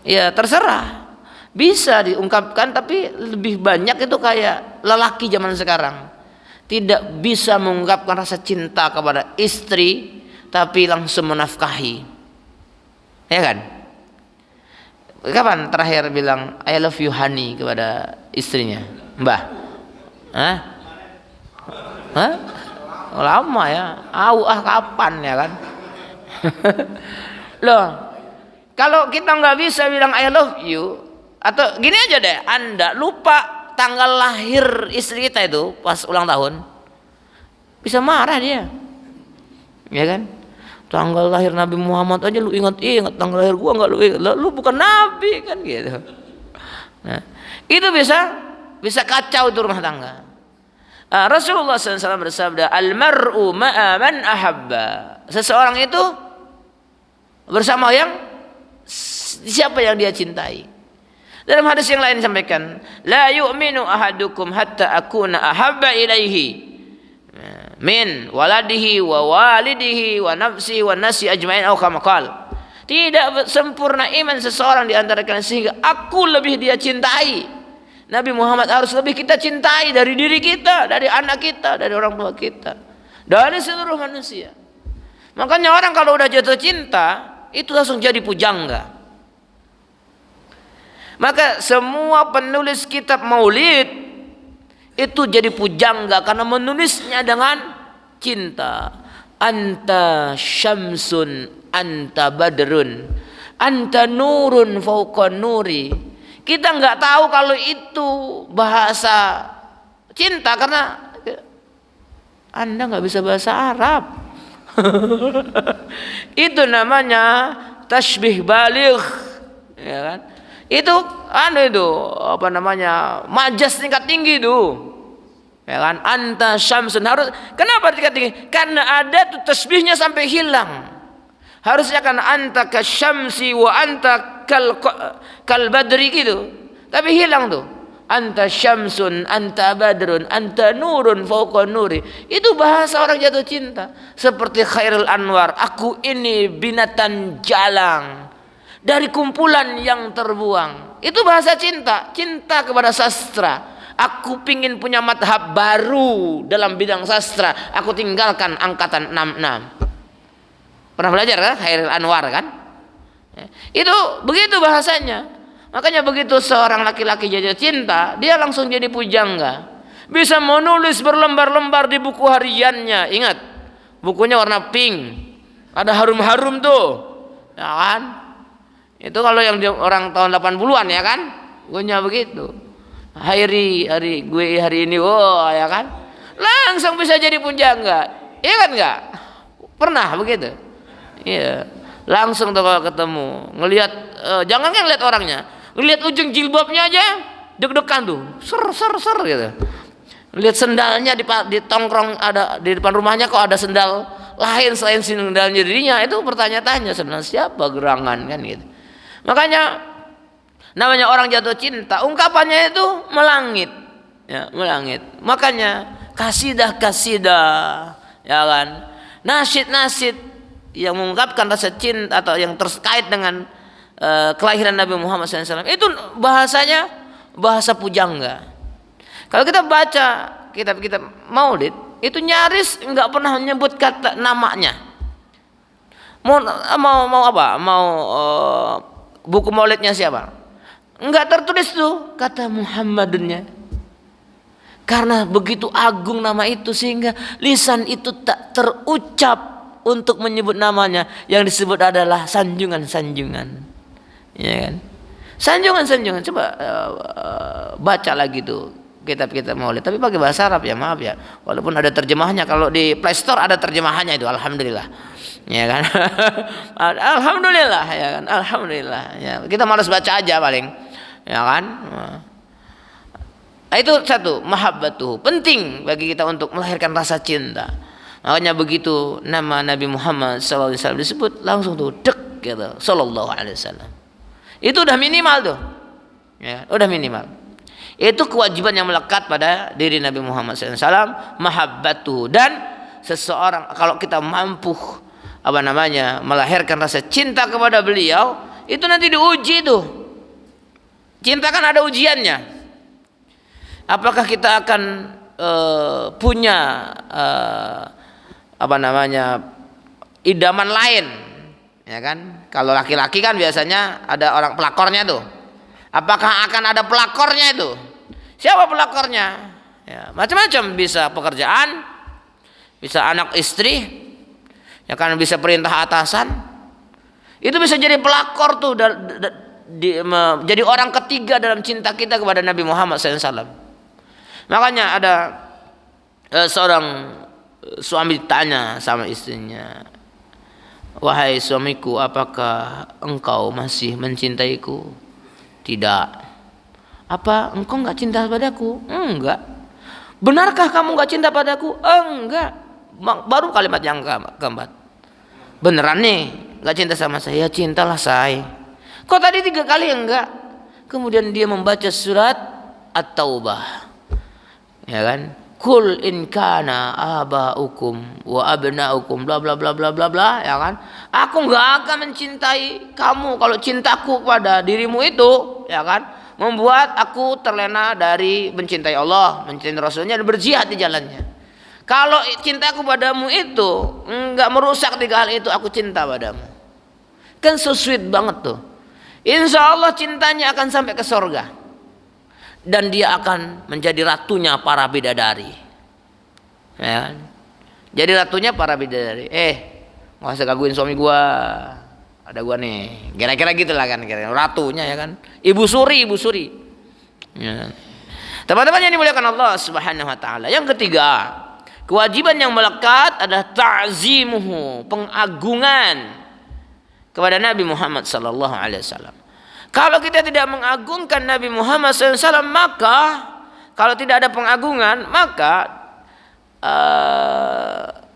Ya terserah. Bisa diungkapkan, tapi lebih banyak itu kayak lelaki zaman sekarang. Tidak bisa mengungkapkan rasa cinta kepada istri, tapi langsung menafkahi. Ya kan? Kapan terakhir bilang I love you honey kepada istrinya? Mbah? Hah? Hah? Lama ya. Kapan ya kan? Loh, kalau kita nggak bisa bilang I love you, atau gini aja deh, Anda lupa tanggal lahir istri kita itu pas ulang tahun, bisa marah dia, ya kan? Tanggal lahir Nabi Muhammad aja lu ingat tanggal lahir gua nggak lu ingat, lu bukan Nabi kan gitu. Nah, itu bisa kacau itu rumah tangga. Rasulullah SAW bersabda, al-mar'u ma'a man ahabba. Seseorang itu bersama siapa yang dia cintai. Dalam hadis yang lain disampaikan, la yu'minu ahadukum hatta akuna ahabba ilaihi min waladihi wa walidihi wa nafsihi wa nasi ajmain atau kama qala. Tidak sempurna iman seseorang di antara kalian sehingga aku lebih dia cintai. Nabi Muhammad harus lebih kita cintai dari diri kita, dari anak kita, dari orang tua kita, dari seluruh manusia. Makanya orang kalau udah jatuh cinta itu langsung jadi pujangga. Maka semua penulis kitab maulid itu jadi pujangga karena menulisnya dengan cinta. Anta syamsun, anta badrun, anta nurun fauqa nuri. Kita nggak tahu kalau itu bahasa cinta karena Anda nggak bisa bahasa Arab. Itu namanya tashbih baligh, ya kan? Itu majas tingkat tinggi itu, ya kan? Anta syamsun, harus kenapa tingkat tinggi? Karena ada tuh tasbihnya sampai hilang. Harusnya kan anta kasyamsi wa anta kal badri gitu, tapi hilang tuh. Anta syamsun, anta badrun, anta nurun fauqa nuri. Itu bahasa orang jatuh cinta. Seperti Khairul Anwar, aku ini binatang jalang dari kumpulan yang terbuang. Itu bahasa cinta, cinta kepada sastra. Aku pingin punya madhab baru dalam bidang sastra. Aku tinggalkan angkatan 66. Pernah belajar kan Khairul Anwar kan? Itu begitu bahasanya. Makanya begitu seorang laki-laki jatuh cinta, dia langsung jadi pujangga. Bisa menulis berlembar-lembar di buku hariannya. Ingat, bukunya warna pink, ada harum-harum tuh, ya kan? Itu kalau yang orang tahun 80-an ya kan, punya begitu. Hari gue hari ini, ya kan? Langsung bisa jadi pujangga, iya kan nggak? Pernah begitu? Iya. Langsung tuh kalau ketemu, ngelihat jangan kan ngelihat orangnya, ngelihat ujung jilbabnya aja deg-degan tuh. Ser gitu. Lihat sendalnya di tongkrong ada di depan rumahnya kok ada sendal lain selain sendalnya dirinya, itu bertanya-tanya sendal siapa gerangan kan gitu. Makanya namanya orang jatuh cinta, ungkapannya itu melangit. Ya, melangit. Makanya kasidah-kasidah, ya kan? Nasyid-nasyid yang mengungkapkan rasa cinta atau yang terkait dengan kelahiran Nabi Muhammad SAW itu bahasanya bahasa pujangga. Kalau kita baca kitab-kitab Maulid itu nyaris nggak pernah menyebut kata namanya. Mau apa? Mau buku Maulidnya siapa? Nggak tertulis tuh kata Muhammadunnya. Karena begitu agung nama itu sehingga lisan itu tak terucap untuk menyebut namanya, yang disebut adalah sanjungan-sanjungan, ya kan? Sanjungan-sanjungan. Coba baca lagi tuh kitab-kitab Maulid, tapi pakai bahasa Arab ya, maaf ya. Walaupun ada terjemahnya, kalau di Play Store ada terjemahannya itu, alhamdulillah, ya kan? Alhamdulillah, ya kan? Alhamdulillah. Ya, kita malas baca aja paling, ya kan? Nah, itu satu, mahabbatuh, penting bagi kita untuk melahirkan rasa cinta. Makanya begitu nama Nabi Muhammad SAW disebut langsung tuh dek gitu, sallallahu alaihi wasallam. Itu udah minimal tuh, ya, udah minimal. Itu kewajiban yang melekat pada diri Nabi Muhammad SAW, mahabbatuh. Dan seseorang kalau kita mampu melahirkan rasa cinta kepada beliau, itu nanti diuji tuh. Cinta kan ada ujiannya. Apakah kita akan punya idaman lain, ya kan? Kalau laki-laki kan biasanya ada orang pelakornya tuh. Apakah akan ada pelakornya itu? Siapa pelakornya? Ya, macam-macam, bisa pekerjaan, bisa anak istri, ya kan, bisa perintah atasan. Itu bisa jadi pelakor tuh, jadi orang ketiga dalam cinta kita kepada Nabi Muhammad SAW. Makanya ada seorang suami tanya sama istrinya, wahai suamiku, apakah engkau masih mencintaiku? Tidak. Apa engkau enggak cinta padaku? Enggak. Benarkah kamu enggak cinta padaku? Enggak. Baru kalimat yang keempat. Beneran nih enggak cinta sama saya? Cintalah saya. Kok tadi 3 kali enggak? Kemudian dia membaca surat At-Taubah, ya kan? Kul in kana abaukum wa abnaukum bla bla bla bla bla bla, ya kan? Aku enggak akan mencintai kamu kalau cintaku pada dirimu itu, ya kan, membuat aku terlena dari mencintai Allah, mencintai Rasulnya, dan berjihad di jalannya. Kalau cintaku padamu itu enggak merusak 3 hal itu, aku cinta padamu. Kan so sweet banget tuh. Insya Allah cintanya akan sampai ke surga. Dan dia akan menjadi ratunya para bidadari, ya. Jadi ratunya para bidadari. Nggak usah gangguin suami gua, ada gua nih. Kira-kira gitulah kan, kira-kira ratunya, ya kan. Ibu suri. Ya. Teman-teman yang dimuliakan Allah Subhanahu Wa Taala. Yang ketiga, kewajiban yang melekat adalah ta'zimuhu, pengagungan kepada Nabi Muhammad Sallallahu Alaihi Wasallam. Kalau kita tidak mengagungkan Nabi Muhammad SAW, maka kalau tidak ada pengagungan, maka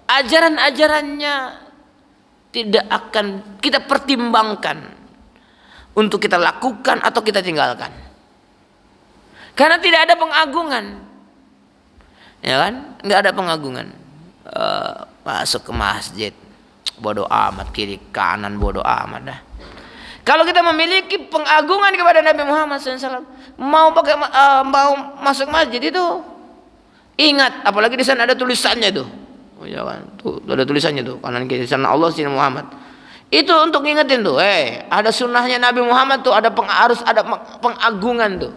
ajaran-ajarannya tidak akan kita pertimbangkan untuk kita lakukan atau kita tinggalkan. Karena tidak ada pengagungan, ya kan? Nggak ada pengagungan. Masuk ke masjid, bodoh amat, kiri kanan bodoh amat dah. Kalau kita memiliki pengagungan kepada Nabi Muhammad SAW, mau masuk masjid itu ingat, apalagi di sana ada tulisannya itu, oh, ya kan? Tuh ada tulisannya tuh, kanan kiri sana Allah sini Muhammad. Itu untuk ngingetin tuh, ada sunnahnya Nabi Muhammad tuh, harus ada pengagungan tuh.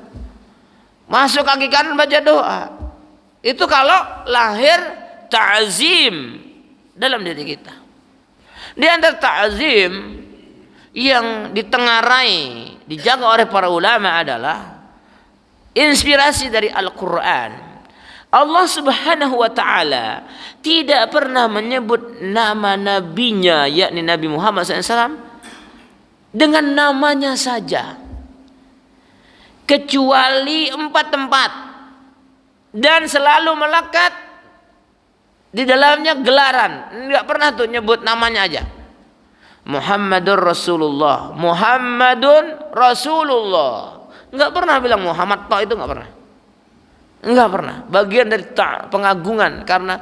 Masuk kaki kanan baca doa. Itu kalau lahir ta'zim dalam diri kita. Di antara ta'zim yang ditengarai, dijaga oleh para ulama adalah inspirasi dari Al-Quran. Allah Subhanahu wa taala tidak pernah menyebut nama nabinya, yakni Nabi Muhammad SAW, dengan namanya saja, kecuali 4 tempat, dan selalu melekat di dalamnya gelaran. Enggak pernah tuh nyebut namanya aja. Muhammadur Rasulullah, Muhammadun Rasulullah. Enggak pernah bilang Muhammad toh, itu enggak pernah. Enggak pernah. Bagian dari pengagungan karena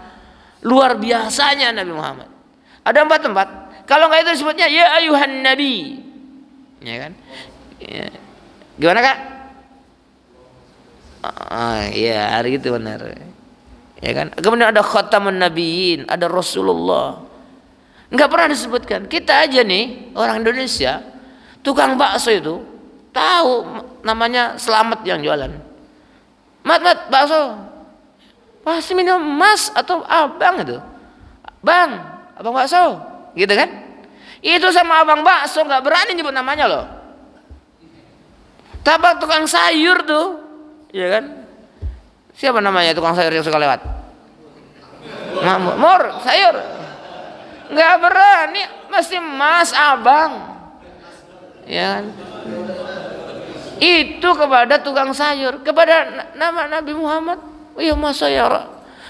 luar biasanya Nabi Muhammad. Ada 4 tempat. Kalau enggak itu disebutnya ya ayuhan nabi. Ya kan? Ya. Gimana Kak? Ya hari itu benar. Ya kan? Kemudian ada khatamun nabiyyin, ada Rasulullah. Enggak pernah disebutkan. Kita aja nih orang Indonesia, tukang bakso itu tahu namanya Selamat yang jualan. Mat bakso. Pasti minum Mas atau Abang itu. Bang, Abang bakso. Gitu kan? Itu sama Abang bakso enggak berani nyebut namanya loh. Tapi tukang sayur tuh, ya kan? Siapa namanya tukang sayur yang suka lewat? Mur, sayur. Enggak berani, mesti Mas, Abang. Ya kan? Itu kepada tukang sayur, kepada nama Nabi Muhammad. Oh ya masa ya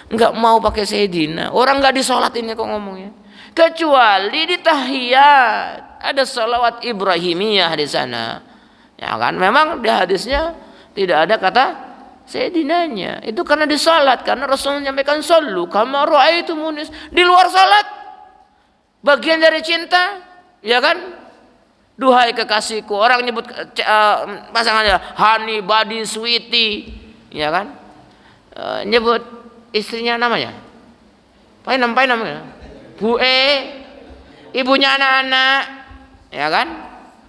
enggak mau pakai Sayyidina. Orang enggak disolatinnya kok ngomongnya. Kecuali di tahiyat ada salawat Ibrahimiyah di sana. Ya kan? Memang di hadisnya tidak ada kata Sayyidinanya. Itu karena di salat, karena Rasul menyampaikan sallu kama ra'aitumun. Di luar salat bagian dari cinta, ya kan? Duhai kekasihku, orang nyebut pasangannya honey, buddy, sweetie, ya kan? Nyebut istrinya namanya Painam Bu ibunya anak-anak, ya kan?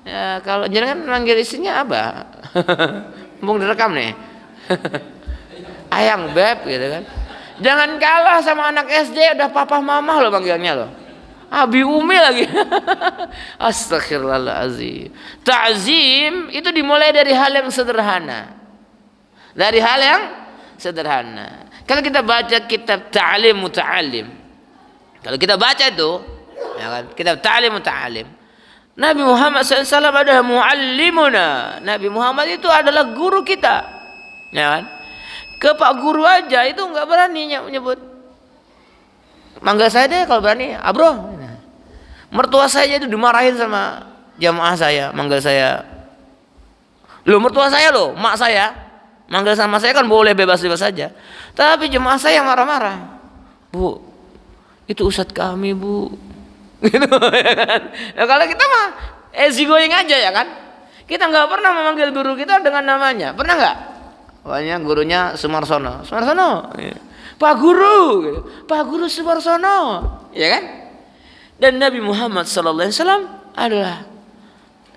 Ya, kalau jangan manggil istrinya apa? Mumpung direkam nih. Ayang beb gitu kan. Jangan kalah sama anak SD udah papa mama lo panggilnya lo. Abi Umi lagi. Astagfirullahaladzim. Ta'zim itu dimulai dari hal yang sederhana. Dari hal yang sederhana. Kalau kita baca kitab Ta'lim Muta'alim, kalau kita baca itu, ya kan, kitab Ta'lim Muta'alim, Nabi Muhammad SAW adalah muallimuna. Nabi Muhammad itu adalah guru kita, ya kan? Ke Pak Guru aja itu nggak berani nyebut. Manggil saya deh kalau berani, Abro. Mertua saya itu dimarahin sama jamaah saya, manggil saya. Loh mertua saya loh, mak saya. Manggil sama saya kan boleh bebas-bebas saja. Tapi jemaah saya marah-marah. Bu, itu ustadz kami bu. Gitu ya kan. Nah, kalau kita mah easy going aja ya kan. Kita nggak pernah memanggil guru kita dengan namanya. Pernah nggak? Pokoknya gurunya Sumarsono. Sumarsono. Pak Guru. Pak Guru Sumarsono. Ya kan? Dan Nabi Muhammad SAW adalah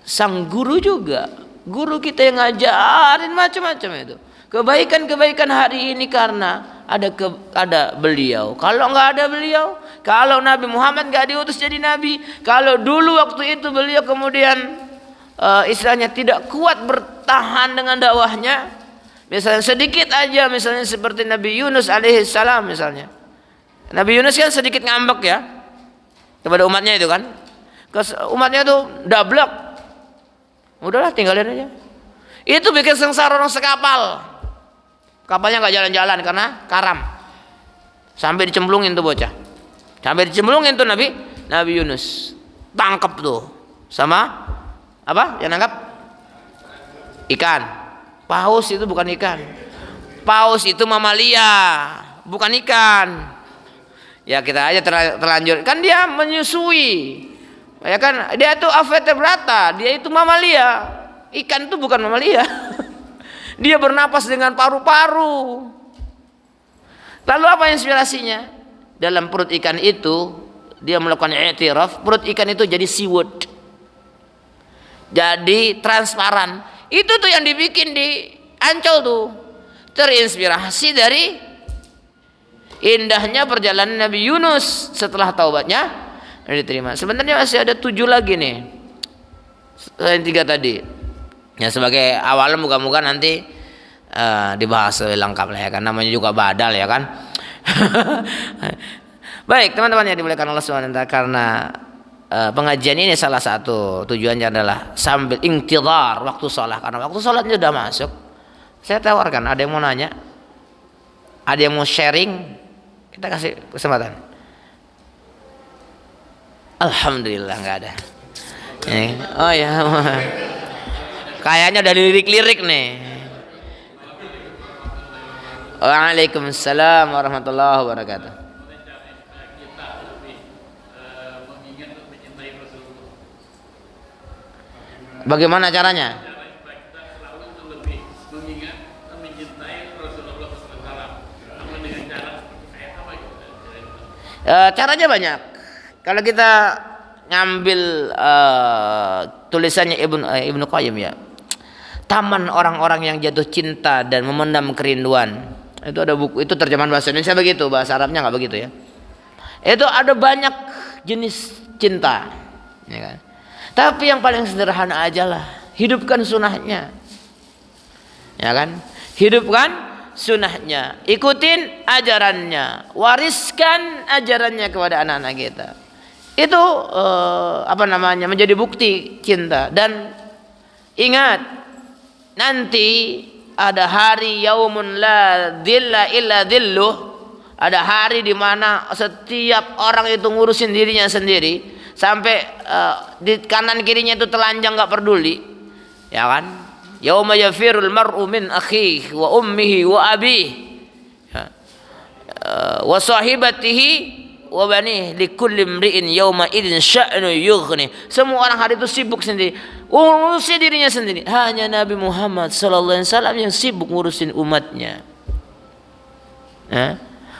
sang guru juga. Guru kita yang ngajarin macam-macam itu. Kebaikan-kebaikan hari ini karena ada beliau. Kalau nggak ada beliau, kalau Nabi Muhammad nggak diutus jadi nabi, kalau dulu waktu itu beliau kemudian istilahnya tidak kuat bertahan dengan dakwahnya, misalnya sedikit aja, misalnya seperti Nabi Yunus alaihissalam misalnya. Nabi Yunus kan sedikit ngambek ya kepada umatnya itu kan. Umatnya tuh dablek. Udahlah tinggalin aja. Itu bikin sengsara orang sekapal. Kapalnya nggak jalan-jalan karena karam. Sampai dicemplungin tuh bocah. Sampai dicemplungin tuh Nabi Yunus. Tangkap tuh sama apa? Yang nangkap ikan. Paus itu bukan ikan. Paus itu mamalia, bukan ikan. Ya kita aja terlanjur. Kan dia menyusui. Ya kan dia itu vertebrata, dia itu mamalia. Ikan itu bukan mamalia. Dia bernapas dengan paru-paru. Lalu apa inspirasinya? Dalam perut ikan itu dia melakukan i'tiraf, perut ikan itu jadi seaweed. Jadi transparan. Itu tuh yang dibikin di Ancol tuh. Terinspirasi dari indahnya perjalanan Nabi Yunus setelah taubatnya diterima. Sebenarnya masih ada 7 lagi nih. Selain 3 tadi. Ya sebagai awal moga-moga nanti dibahas lebih lengkap lah ya kan, namanya juga badal ya kan. Baik teman-teman yang dimuliakan Allah SWT, karena pengajian ini salah satu tujuannya adalah sambil intidhar waktu sholat, karena waktu sholatnya sudah masuk. Saya tawarkan, ada yang mau nanya, ada yang mau sharing, kita kasih kesempatan. Alhamdulillah nggak ada. Oh ya, kayaknya udah lirik-lirik nih. Waalaikumsalam warahmatullahi wabarakatuh. Bagaimana caranya? Caranya banyak. Kalau kita ngambil tulisannya Ibnu Qayyim ya, Taman Orang-orang yang Jatuh Cinta dan Memendam Kerinduan, itu ada buku, itu terjemahan bahasa Indonesia begitu, bahasa Arabnya nggak begitu ya. Itu ada banyak jenis cinta, ya kan? Tapi yang paling sederhana aja lah, hidupkan sunnahnya, ya kan? Hidupkan sunnahnya, ikutin ajarannya, wariskan ajarannya kepada anak-anak kita. Itu menjadi bukti cinta. Dan ingat, nanti ada hari yaumun la dhilla illa dhilluh, ada hari di mana setiap orang itu ngurusin dirinya sendiri, sampai di kanan kirinya itu telanjang nggak peduli, ya kan? Yauma yafirul mar'u min akhihi wa ummihi wa abihi wa sahibatihi wa banih likulli imri'in yauma idzin sya'nu yughni. Semua orang hari itu sibuk sendiri, ngurusin dirinya sendiri. Hanya Nabi Muhammad sallallahu alaihi wasallam yang sibuk ngurusin umatnya.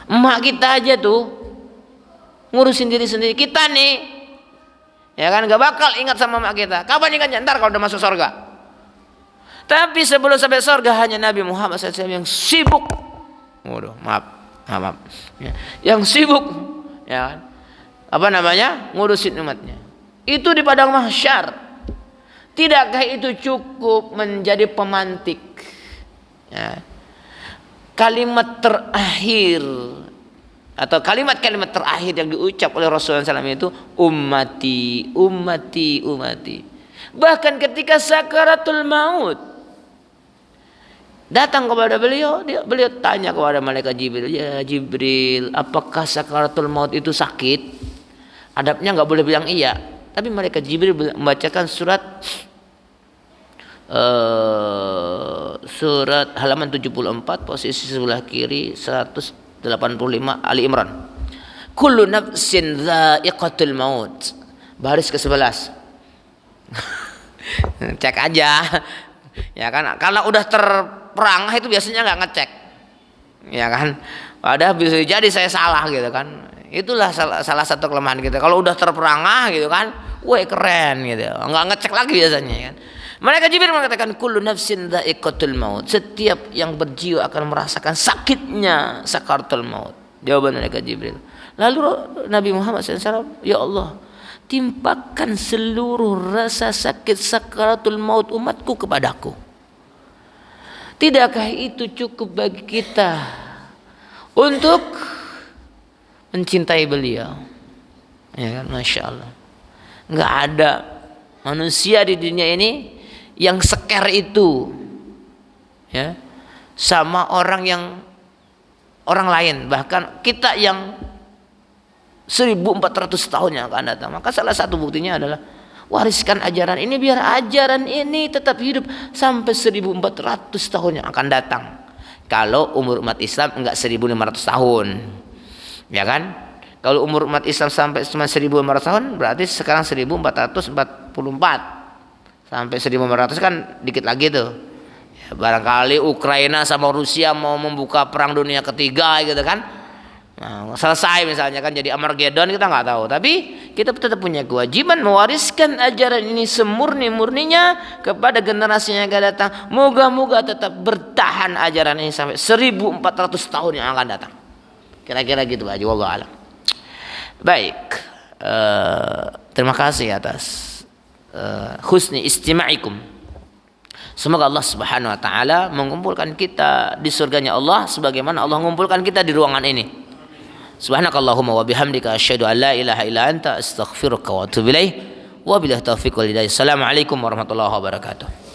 Emak kita aja tuh ngurusin diri sendiri. Kita nih, ya kan, gak bakal ingat sama emak kita. Kapan ingatnya? Ntar kalau udah masuk surga. Tapi sebelum sampai surga, hanya Nabi Muhammad SAW yang sibuk. Waduh, maaf. Ya, yang sibuk, ya kan? Ngurusin umatnya. Itu di padang mahsyar. Tidakkah itu cukup menjadi pemantik? Ya. Kalimat terakhir atau kalimat-kalimat terakhir yang diucap oleh Rasulullah SAW itu ummati, ummati, ummati. Bahkan ketika sakaratul maut datang kepada beliau, beliau tanya kepada malaikat Jibril, ya Jibril, apakah sakaratul maut itu sakit? Adabnya nggak boleh bilang iya, tapi malaikat Jibril membacakan surat halaman 74 posisi sebelah kiri 185 Ali Imran. Kullu nafsin dha'iqatul maut. Baris ke-11. Cek aja. Ya kan, karena udah terperangah itu biasanya nggak ngecek. Ya kan? Padahal bisa jadi saya salah gitu kan. Itulah salah satu kelemahan kita. Kalau udah terperangah gitu kan, wah keren gitu. Nggak ngecek lagi biasanya kan. Malaikat Jibril mengatakan kullu nafsin dha'iqatul maut. Setiap yang berjiwa akan merasakan sakitnya sakaratul maut. Jawaban malaikat Jibril. Lalu Nabi Muhammad SAW, ya Allah, timpakan seluruh rasa sakit sakaratul maut umatku kepadaku. Tidakkah itu cukup bagi kita untuk mencintai beliau? Ya kan, Masya Allah. Nggak ada manusia di dunia ini yang seker itu, ya, sama orang lain, bahkan kita yang 1400 tahun yang akan datang. Maka salah satu buktinya adalah wariskan ajaran ini, biar ajaran ini tetap hidup sampai 1400 tahun yang akan datang. Kalau umur umat Islam enggak 1500 tahun, ya kan? Kalau umur umat Islam sampai cuma 1500 tahun, berarti sekarang 1444. Sampai 1500 kan dikit lagi tuh. Ya, barangkali Ukraina sama Rusia mau membuka perang dunia ketiga gitu kan. Nah, selesai misalnya kan jadi Armageddon, kita nggak tahu. Tapi kita tetap punya kewajiban mewariskan ajaran ini semurni-murninya kepada generasi yang akan datang. Moga-moga tetap bertahan ajaran ini sampai 1400 tahun yang akan datang. Kira-kira gitu aja, wallahu a'lam. Baik, terima kasih atas husni istima'ikum. Semoga Allah Subhanahu wa taala mengumpulkan kita di surganya Allah sebagaimana Allah mengumpulkan kita di ruangan ini. Subhanakallahumma wa bihamdika asyhadu an la ilaha illa anta astaghfiruka wa atubu ilaik. Wabillahi taufiq wal hidayah. Assalamualaikum warahmatullahi wabarakatuh.